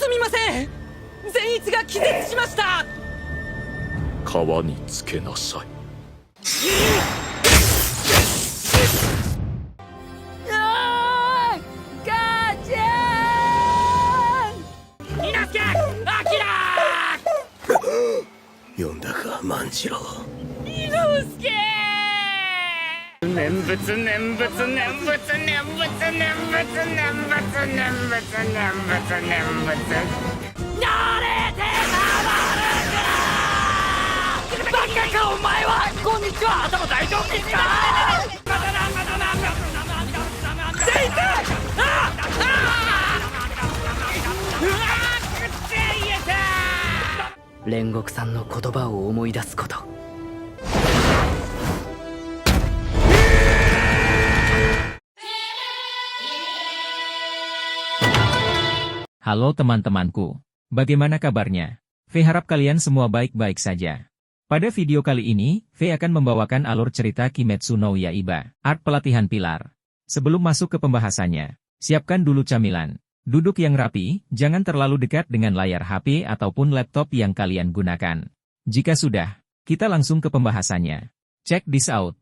すみません。善逸が気絶しました。川につけなさい。母ちゃん。稲助、アキラ呼んだか万次郎。伊之助。念仏念仏念仏念仏念仏念仏念仏念仏念仏念仏。慣れてたまるか。バカかお前は。こんにちは。頭大丈夫ですか。善逸。煉獄さんの言葉を思い出すこと。Halo teman-temanku, bagaimana kabarnya? V harap kalian semua baik-baik saja. Pada video kali ini, V akan membawakan alur cerita Kimetsu no Yaiba, Art Pelatihan Pilar. Sebelum masuk ke pembahasannya, siapkan dulu camilan. Duduk yang rapi, jangan terlalu dekat dengan layar HP ataupun laptop yang kalian gunakan. Jika sudah, kita langsung ke pembahasannya. Check this out.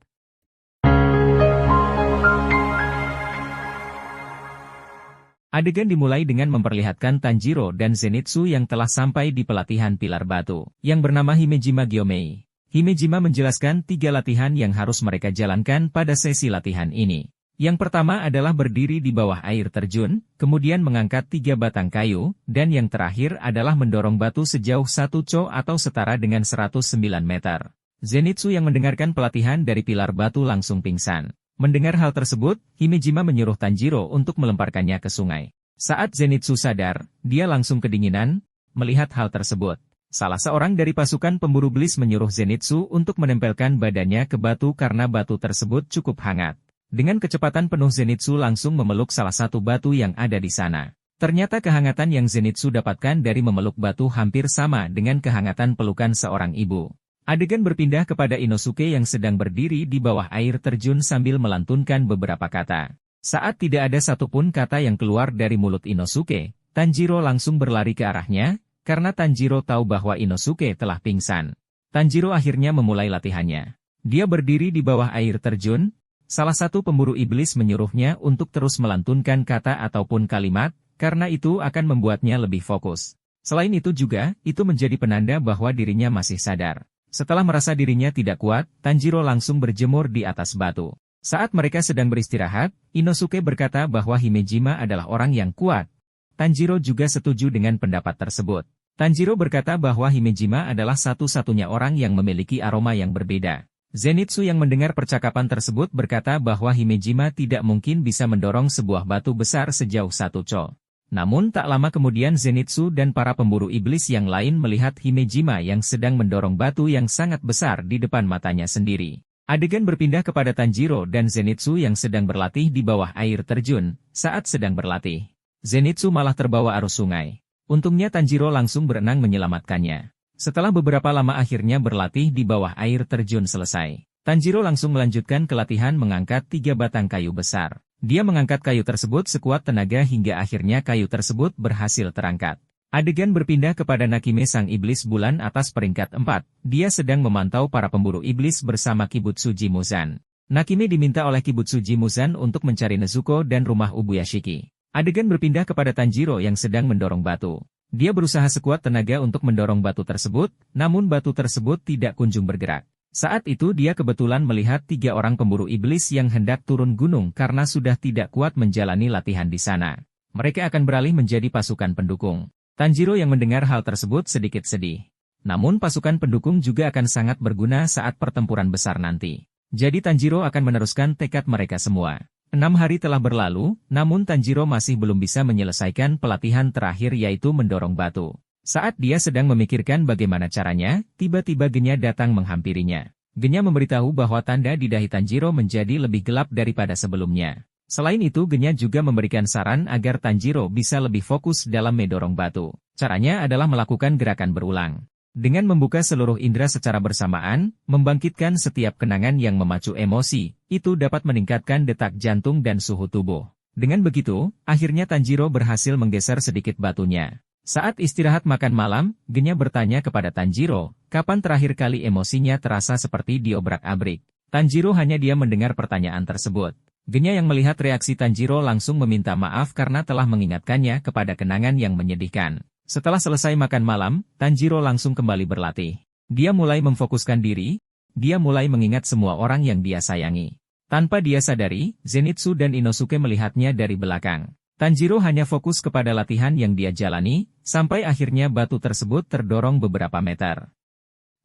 Adegan dimulai dengan memperlihatkan Tanjiro dan Zenitsu yang telah sampai di pelatihan pilar batu, yang bernama Himejima Gyomei. Himejima menjelaskan 3 latihan yang harus mereka jalankan pada sesi latihan ini. Yang pertama adalah berdiri di bawah air terjun, kemudian mengangkat 3 batang kayu, dan yang terakhir adalah mendorong batu sejauh 1 co atau setara dengan 109 meter. Zenitsu yang mendengarkan pelatihan dari pilar batu langsung pingsan. Mendengar hal tersebut, Himejima menyuruh Tanjiro untuk melemparkannya ke sungai. Saat Zenitsu sadar, dia langsung kedinginan melihat hal tersebut. Salah seorang dari pasukan pemburu belis menyuruh Zenitsu untuk menempelkan badannya ke batu karena batu tersebut cukup hangat. Dengan kecepatan penuh Zenitsu langsung memeluk salah satu batu yang ada di sana. Ternyata kehangatan yang Zenitsu dapatkan dari memeluk batu hampir sama dengan kehangatan pelukan seorang ibu. Adegan berpindah kepada Inosuke yang sedang berdiri di bawah air terjun sambil melantunkan beberapa kata. Saat tidak ada satupun kata yang keluar dari mulut Inosuke, Tanjiro langsung berlari ke arahnya, karena Tanjiro tahu bahwa Inosuke telah pingsan. Tanjiro akhirnya memulai latihannya. Dia berdiri di bawah air terjun, salah satu pemburu iblis menyuruhnya untuk terus melantunkan kata ataupun kalimat, karena itu akan membuatnya lebih fokus. Selain itu juga, itu menjadi penanda bahwa dirinya masih sadar. Setelah merasa dirinya tidak kuat, Tanjiro langsung berjemur di atas batu. Saat mereka sedang beristirahat, Inosuke berkata bahwa Himejima adalah orang yang kuat. Tanjiro juga setuju dengan pendapat tersebut. Tanjiro berkata bahwa Himejima adalah satu-satunya orang yang memiliki aroma yang berbeda. Zenitsu yang mendengar percakapan tersebut berkata bahwa Himejima tidak mungkin bisa mendorong sebuah batu besar sejauh 1 co. Namun tak lama kemudian Zenitsu dan para pemburu iblis yang lain melihat Himejima yang sedang mendorong batu yang sangat besar di depan matanya sendiri. Adegan berpindah kepada Tanjiro dan Zenitsu yang sedang berlatih di bawah air terjun. Saat sedang berlatih, Zenitsu malah terbawa arus sungai. Untungnya Tanjiro langsung berenang menyelamatkannya. Setelah beberapa lama akhirnya berlatih di bawah air terjun selesai, Tanjiro langsung melanjutkan ke latihan mengangkat 3 batang kayu besar. Dia mengangkat kayu tersebut sekuat tenaga hingga akhirnya kayu tersebut berhasil terangkat. Adegan berpindah kepada Nakime sang iblis bulan atas peringkat 4. Dia sedang memantau para pemburu iblis bersama Kibutsuji Muzan. Nakime diminta oleh Kibutsuji Muzan untuk mencari Nezuko dan rumah Ubuyashiki. Adegan berpindah kepada Tanjiro yang sedang mendorong batu. Dia berusaha sekuat tenaga untuk mendorong batu tersebut, namun batu tersebut tidak kunjung bergerak. Saat itu dia kebetulan melihat 3 orang pemburu iblis yang hendak turun gunung karena sudah tidak kuat menjalani latihan di sana. Mereka akan beralih menjadi pasukan pendukung. Tanjiro yang mendengar hal tersebut sedikit sedih. Namun pasukan pendukung juga akan sangat berguna saat pertempuran besar nanti. Jadi Tanjiro akan meneruskan tekad mereka semua. 6 hari telah berlalu, namun Tanjiro masih belum bisa menyelesaikan pelatihan terakhir yaitu mendorong batu. Saat dia sedang memikirkan bagaimana caranya, tiba-tiba Genya datang menghampirinya. Genya memberitahu bahwa tanda di dahi Tanjiro menjadi lebih gelap daripada sebelumnya. Selain itu Genya juga memberikan saran agar Tanjiro bisa lebih fokus dalam mendorong batu. Caranya adalah melakukan gerakan berulang. Dengan membuka seluruh indera secara bersamaan, membangkitkan setiap kenangan yang memacu emosi, itu dapat meningkatkan detak jantung dan suhu tubuh. Dengan begitu, akhirnya Tanjiro berhasil menggeser sedikit batunya. Saat istirahat makan malam, Genya bertanya kepada Tanjiro, kapan terakhir kali emosinya terasa seperti diobrak-abrik. Tanjiro hanya diam mendengar pertanyaan tersebut. Genya yang melihat reaksi Tanjiro langsung meminta maaf karena telah mengingatkannya kepada kenangan yang menyedihkan. Setelah selesai makan malam, Tanjiro langsung kembali berlatih. Dia mulai memfokuskan diri, dia mulai mengingat semua orang yang dia sayangi. Tanpa dia sadari, Zenitsu dan Inosuke melihatnya dari belakang. Tanjiro hanya fokus kepada latihan yang dia jalani, sampai akhirnya batu tersebut terdorong beberapa meter.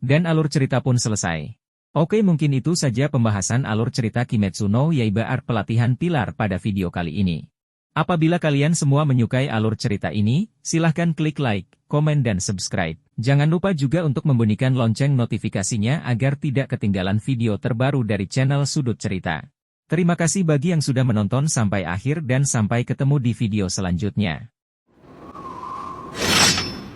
Dan alur cerita pun selesai. Oke, mungkin itu saja pembahasan alur cerita Kimetsu no Yaiba Arc pelatihan pilar pada video kali ini. Apabila kalian semua menyukai alur cerita ini, silahkan klik like, komen dan subscribe. Jangan lupa juga untuk membunyikan lonceng notifikasinya agar tidak ketinggalan video terbaru dari channel Sudut Cerita. Terima kasih bagi yang sudah menonton sampai akhir dan sampai ketemu di video selanjutnya.